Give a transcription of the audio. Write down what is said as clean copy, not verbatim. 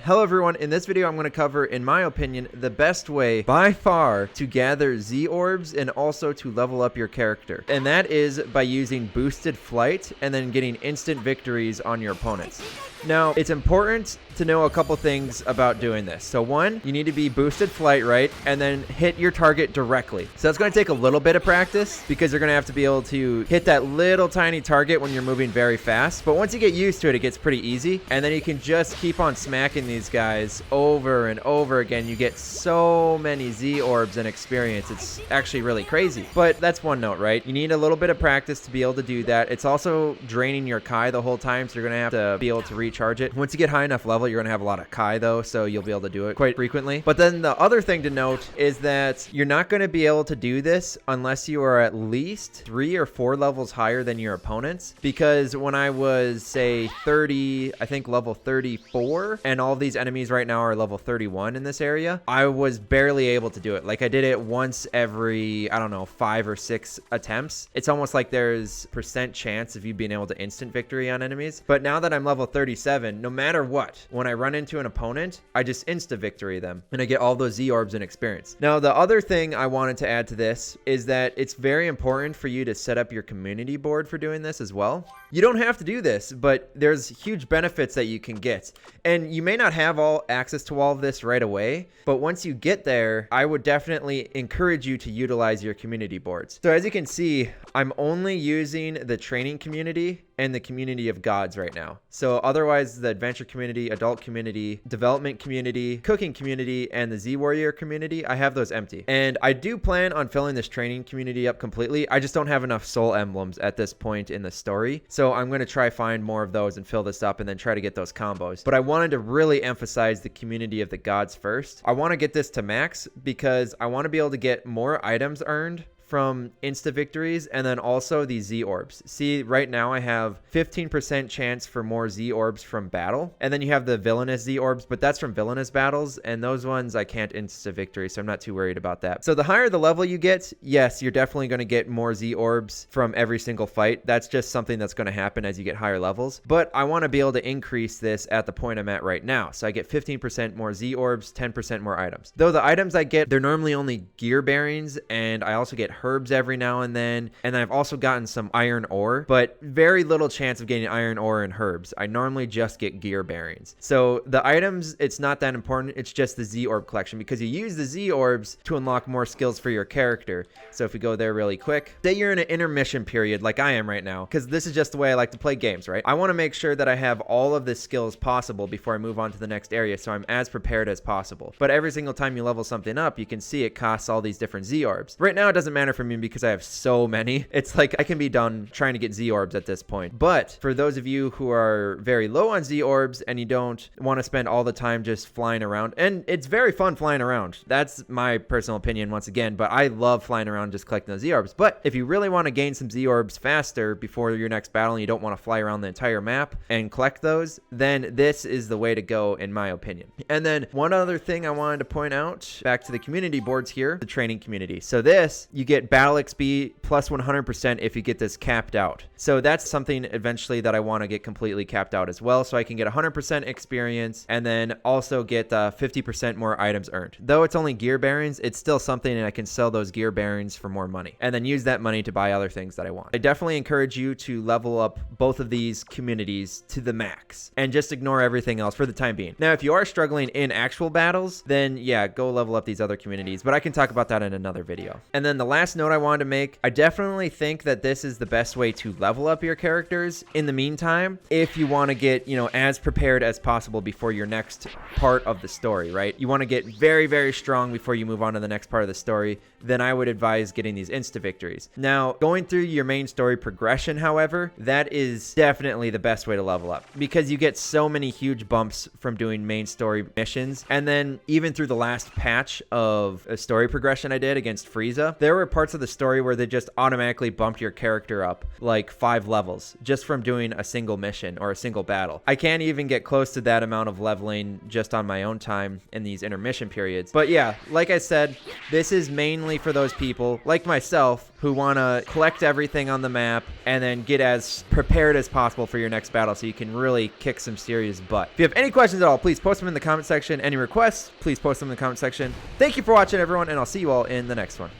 Hello everyone, in this video I'm going to cover, in my opinion, the best way by far to gather Z Orbs and also to level up your character. And that is by using boosted flight and then getting instant victories on your opponents. Now, it's important to know a couple things about doing this. So one, you need to be boosted flight, right? And then hit your target directly. So that's going to take a little bit of practice because you're going to have to be able to hit that little tiny target when you're moving very fast. But once you get used to it, it gets pretty easy. And then you can just keep on smacking these guys over and over again. You get so many Z Orbs and experience. It's actually really crazy. But that's one note, right? You need a little bit of practice to be able to do that. It's also draining your Kai the whole time, so you're going to have to be able to recharge it. Once you get high enough level, you're going to have a lot of Kai though, so you'll be able to do it quite frequently. But then the other thing to note is that you're not going to be able to do this unless you are at least 3 or 4 levels higher than your opponents. Because when I was, say, 30, I think level 34, and all of these enemies right now are level 31 in this area, I was barely able to do it. Like, I did it once every, I don't know, 5 or 6 attempts. It's almost like there's % chance of you being able to instant victory on enemies. But now that I'm level 37, no matter what, when I run into an opponent, I just insta victory them and I get all those Z Orbs and experience. Now, the other thing I wanted to add to this is that it's very important for you to set up your community board for doing this as well. You don't have to do this, but there's huge benefits that you can get. And you may not have all access to all of this right away, but once you get there, I would definitely encourage you to utilize your community boards. So as you can see, I'm only using the training community and the community of gods right now. So otherwise, the adventure community, adult community, development community, cooking community, and the Z Warrior community, I have those empty. And I do plan on filling this training community up completely. I just don't have enough soul emblems at this point in the story. So I'm going to try find more of those and fill this up and then try to get those combos. But I wanted to really emphasize the community of the gods first. I want to get this to max because I want to be able to get more items earned from insta victories and then also these Z Orbs. See, right now I have 15% chance for more Z Orbs from battle. And then you have the villainous Z Orbs, but that's from villainous battles. And those ones I can't insta victory, so I'm not too worried about that. So the higher the level you get, yes, you're definitely going to get more Z Orbs from every single fight. That's just something that's going to happen as you get higher levels. But I want to be able to increase this at the point I'm at right now. So I get 15% more Z Orbs, 10% more items. Though the items I get, they're normally only gear bearings, and I also get herbs every now and then, and I've also gotten some iron ore, but very little chance of getting iron ore and herbs. I normally just get gear bearings. So the items, it's not that important. It's just the Z Orb collection, because you use the Z Orbs to unlock more skills for your character. So if we go there really quick, say you're in an intermission period like I am right now, because this is just the way I like to play games, right? I want to make sure that I have all of the skills possible before I move on to the next area, so I'm as prepared as possible. But every single time you level something up, you can see it costs all these different Z Orbs. Right now, it doesn't matter for me because I have so many. It's like I can be done trying to get Z Orbs at this point. But for those of you who are very low on Z Orbs and you don't want to spend all the time just flying around, and it's very fun flying around. That's my personal opinion once again, but I love flying around just collecting the Z Orbs. But if you really want to gain some Z Orbs faster before your next battle and you don't want to fly around the entire map and collect those, then this is the way to go in my opinion. And then one other thing I wanted to point out, back to the community boards here, the training community. So this, you get battle XP plus 100% if you get this capped out. So that's something eventually that I want to get completely capped out as well, so I can get 100% experience and then also get 50% more items earned. Though it's only gear bearings, it's still something, and I can sell those gear bearings for more money and then use that money to buy other things that I want. I definitely encourage you to level up both of these communities to the max and just ignore everything else for the time being. Now, if you are struggling in actual battles, then yeah, go level up these other communities, but I can talk about that in another video. And then the last note I wanted to make, I definitely think that this is the best way to level up your characters in the meantime, if you want to get, you know, as prepared as possible before your next part of the story, right? You want to get very, very strong before you move on to the next part of the story. Then I would advise getting these insta victories. Now, going through your main story progression, however, that is definitely the best way to level up, because you get so many huge bumps from doing main story missions. And then even through the last patch of a story progression I did against Frieza, there were parts of the story where they just automatically bumped your character up like 5 levels just from doing a single mission or a single battle. I can't even get close to that amount of leveling just on my own time in these intermission periods. But yeah, like I said, this is mainly definitely for those people like myself who want to collect everything on the map and then get as prepared as possible for your next battle so you can really kick some serious butt. If you have any questions at all, please post them in the comment section. Any requests, please post them in the comment section. Thank you for watching, everyone, and I'll see you all in the next one.